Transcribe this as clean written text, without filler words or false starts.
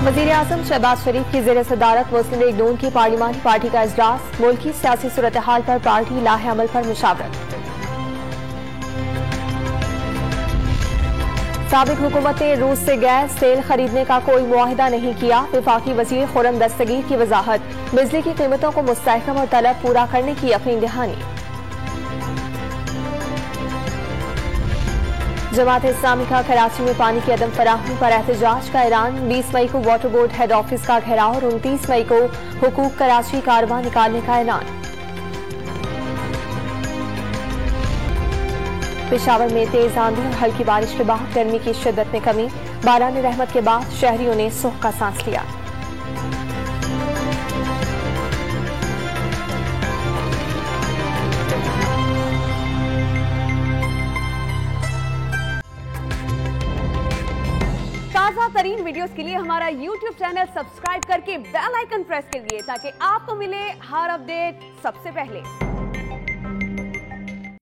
वज़ीर-ए-आज़म शहबाज शरीफ की ज़ेर सदारत मुस्लिम लीग नून की पार्लिमानी पार्टी का इजलास, मुल्क की सियासी सूरत हाल पर पार्टी लाहे अमल पर मुशावरत। साबिक हुकूमत ने रूस से गैस तेल खरीदने का कोई मुआहिदा नहीं किया। वफाकी वज़ीर खुर्रम दस्तगीर की वजाहत, बिजली की कीमतों को मुस्तहकम और तलब पूरा करने की यकीन दहानी। जमात इस्लामी का कराची में पानी की अदम फराहमी पर एहतजाज का ऐलान। 20 मई को वाटर बोर्ड हेड ऑफिस का घेराव और 29 मई को हुकूक कराची कारवां निकालने का ऐलान। पेशावर में तेज आंधी और हल्की बारिश के बाद गर्मी की शिद्दत में कमी। बारान रहमत के बाद शहरियों ने सुख का सांस लिया। ताज़ा तरीन वीडियोस के लिए हमारा YouTube चैनल सब्सक्राइब करके बेल आइकन प्रेस कीजिए ताकि आपको मिले हर अपडेट सबसे पहले।